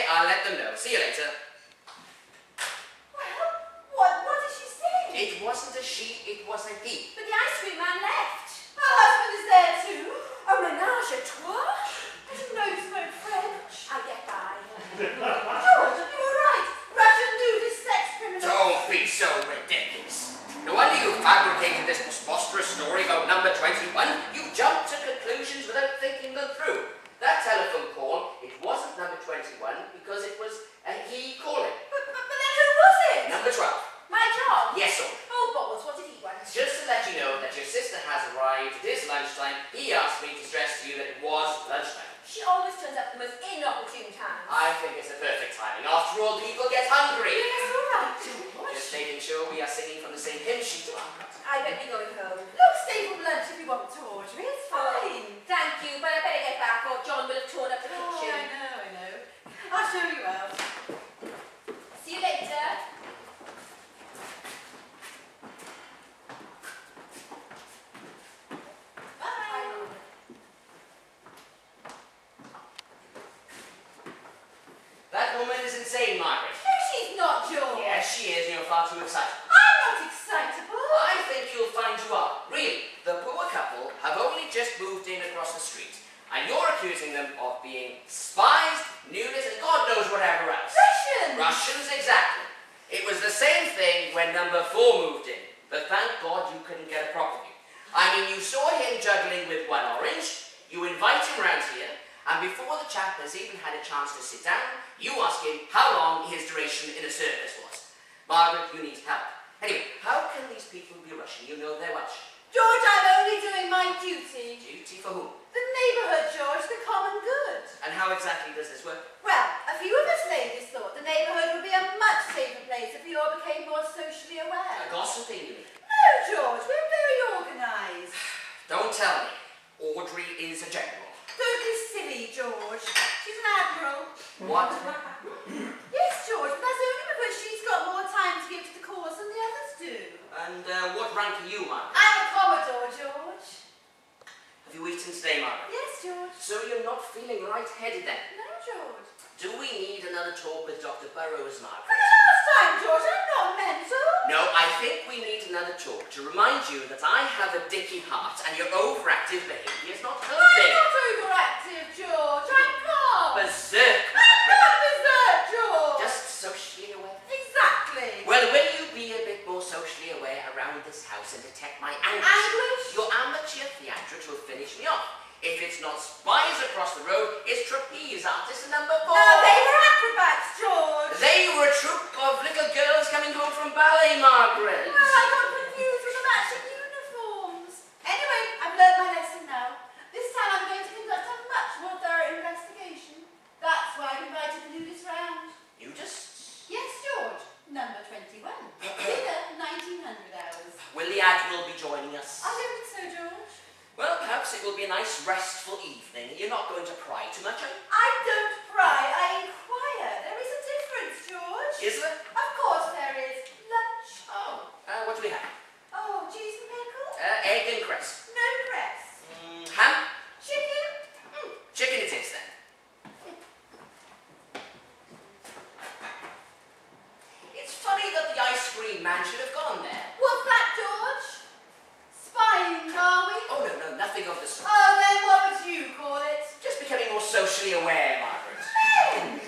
I'll let them know. See you later. Well, what did she say? It wasn't a she, it was a he. But the ice cream man left. Her husband is there too. Oh, ménage à trois? I didn't know you spoke French. I get by. George, you were right. Russian nudist sex criminal. Don't be so ridiculous. No wonder you fabricated this preposterous story about number 21. You jumped to conclusions without thinking them through. That telephone call, it wasn't number 21 because it was a he calling. But then who was it? Number 12. My job? Yes, sir. Oh, Bubbles, what did he want? Just to let you know that your sister has arrived. It is lunchtime. He asked me to stress to you that it was lunchtime. She always turns up at the most inopportune times. I think it's the perfect timing. After all, people get hungry. Yes, all right, George. Just making sure we are singing from the same hymn sheet. I bet you're going home. Look, stay for lunch if you want to, Audrey. It's fine. Thank you, but I better get back or John will have torn up the kitchen. Oh, I know. I'll show you out. See you later. Bye. That woman is insane, Margaret. No, she's not, George. Yes, she is, and you're far too excited. I'm not excitable. I think you'll find you are. Really, the poor couple have only just moved in across the street, and you're accusing them of being spies, nudists, and God knows whatever else. Russians! Russians, exactly. It was the same thing when number 4 moved in, but thank God you couldn't get a proper view. I mean, you saw him juggling with one orange, you invite him round here, and before the chap has even had a chance to sit down, you ask him how long his duration in a circus was. Margaret, you need help. Anyway, how can these people be Russian? You know they're Welsh. George, I'm only doing my duty. Duty for whom? The neighbourhood, George, the common good. And how exactly does this work? Well, a few of us ladies thought the neighbourhood would be a much safer place if we all became more socially aware. Gossiping, you mean? No, George, we're very organised. Don't tell me. Audrey is a general. Don't be silly, George. She's an admiral. What? Yes, George, but that's only because she's got more time to give to the cause than the others do. And what rank are you, Margaret? I'm a Commodore, George. Have you eaten today, Margaret? Yes, George. So you're not feeling right-headed then? No, George. Do we need another talk with Dr. Burrows, Margaret? For the last time, George, I'm not mental. No, I think we need another talk to remind you that I have a dicky heart and your overactive behaviour is not helping. I'm not overactive, George. I'm calm. Berserk. I'm not berserk, George. Just socially aware. Exactly. Well, will you be a bit more socially aware around this house and detect my anguish? Anguish? Your amateur theatrics will finish me off. If it's not spies across the road, it's trapeze artists number 4. No, they were acrobats, George. They were a troupe of little girls coming home from ballet, Margaret. Well, I got confused with the matching uniforms. Anyway, I've learned my lesson now. This time I'm going to conduct a much more thorough investigation. That's why I've invited the nudist round. Nudists? Yes, George. Number 21. Dinner, 1900 hours. Will the Admiral be joining us? I don't think so, George. Well, perhaps it will be a nice, restful evening. You're not going to pry too much, are you? I don't pry, I inquire. There is a difference, George. Is there? Of course there is. Lunch. Oh, what do we have? Oh, cheese and pickle? Egg and cress. No cress. Ham? Chicken? Chicken it is, then. It's funny that the ice cream man should have gone there. What's that, George? Spying, are we? Oh, no, nothing of the sort. Oh, then what would you call it? Just becoming more socially aware, Margaret. Men!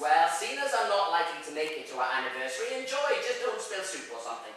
Well, seeing as I'm not likely to make it to our anniversary, enjoy. Just don't spill soup or something.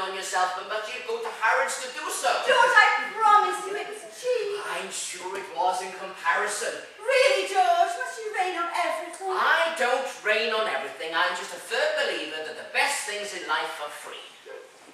on yourself, but you'd go to Harrods to do so. George, I promise you it was cheap. I'm sure it was in comparison. Really, George? Must you rain on everything? I don't rain on everything. I'm just a firm believer that the best things in life are free.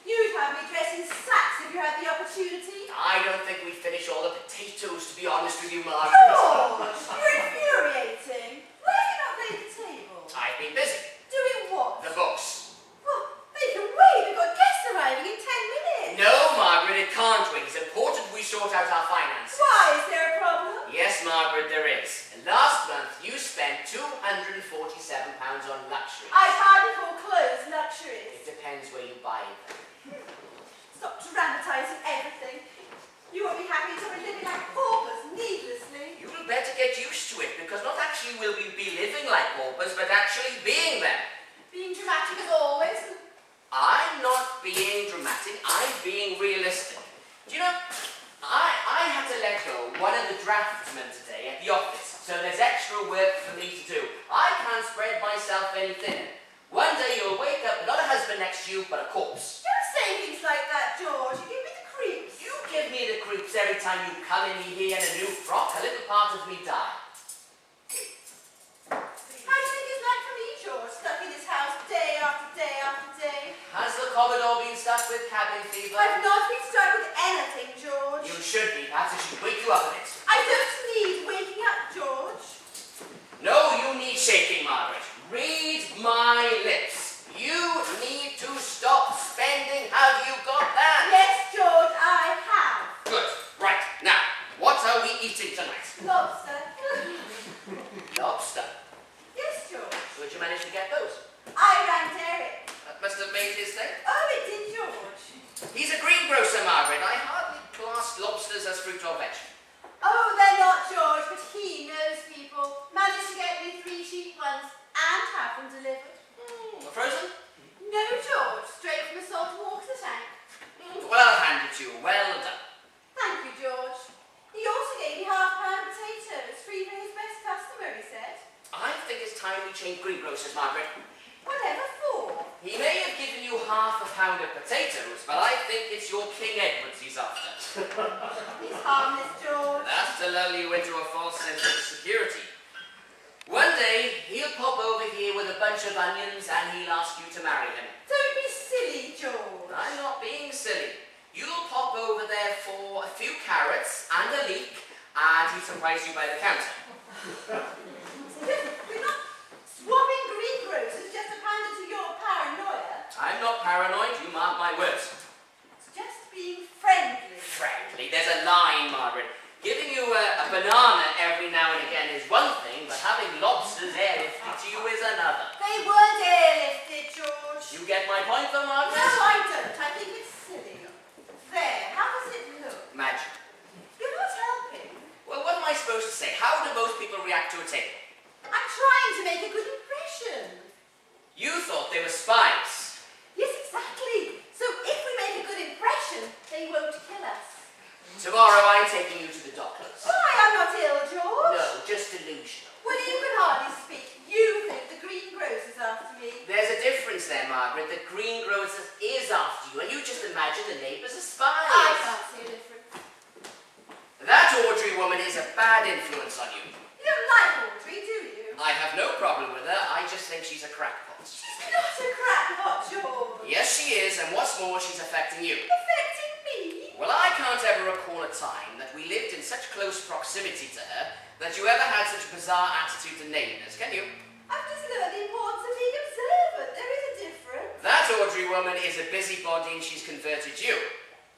You'd have me dress in sacks if you had the opportunity. I don't think we'd finish all the potatoes, to be honest with you, Margaret. George, you're infuriating. Why have you not laid the table? I've been busy. Doing what? The books. Well, they can wait. We've got guests arriving in 10 minutes. No, Margaret, it can't wait. It's important we sort out our finances. Why? Is there a problem? Yes, Margaret, there is. Last month, you spent £247 on luxury. I'd hardly call clothes luxuries. It depends where you buy them. Stop dramatising everything. You won't be happy until we're living like paupers, needlessly. You'll better get used to it, because not actually will we be living like paupers, but actually being them. Being dramatic as always. I'm not being dramatic, I'm being realistic. Do you know, I had to let go one of the draftsmen today at the office, so there's extra work for me to do. I can't spread myself any thinner. One day you'll wake up, not a husband next to you, but a corpse. Don't say things like that, George. You give me the creeps. You give me the creeps every time you come in here in a new frock, a little part of me die. How do you think it's like for me, George, stuck in this house day after day after day? Has the Commodore been stuck with cabin fever? I've not been stuck with anything, George. You should be, perhaps it should wake you up a bit. I don't need waking up, George. No, you need shaking, Margaret. Read my lips. You need to stop spending. Have you got that? Yes, George, I have. Good. Right. Now, what are we eating tonight? Lobster. Lobster. Yes, George. Where'd you manage to get those? I rang Derek. That must have made his day. Oh, it did, George. He's a greengrocer, Margaret. I hardly class lobsters as fruit or veg. Oh, they're not, George, but he knows people. Managed to get me 3 cheap ones and have them delivered. Frozen? No, George. Straight from the salt water tank. Well handed to you. Well done. Thank you, George. He also gave me £half-pound potatoes, free for his best customer, he said. I think it's time we change greengrocers, Margaret. Whatever for? He may have given you half a pound of potatoes, but I think it's your King Edwards he's after. He's harmless, George. That's to lull you into a false sense of security. One day, he'll pop over here with a bunch of onions and he'll ask you to marry him. Don't be silly, George. I'm not being silly. You'll pop over there for a few carrots and a leek, and he'll surprise you by the counter. We're not swapping greengrocers just to pander to your paranoia. I'm not paranoid, you mark my words. It's just being friendly. Friendly, there's a line, Margaret. Giving you a banana every now and again is one thing, but having lobsters airlifted to you is another. They weren't airlifted, George. You get my point though, Margaret? No, I don't. I think it's silly. There, how does it look? Magic. You're not helping. Well, what am I supposed to say? How do most people react to a table? I'm trying to make a good impression. You thought they were spies. Yes, exactly. So if we make a good impression, they won't kill us. Tomorrow I'm taking you to the doctors. Why, I'm not ill, George. No, just delusional. Well, you can hardly speak. You think the greengrocer's after me. There's a difference there, Margaret. The greengrocer is after you, and you just imagine the neighbours are spies. I can't see a difference. That Audrey woman is a bad influence on you. You don't like Audrey, do you? I have no problem with her. I just think she's a crackpot. She's not a crackpot, George. Yes, she is, and what's more, she's affecting you. Affecting me? Well, I can't ever recall a time that we lived in such close proximity to her that you ever had such a bizarre attitude to neighbours, can you? I've just learned the importance of being observant. There is a difference. That Audrey woman is a busybody and she's converted you.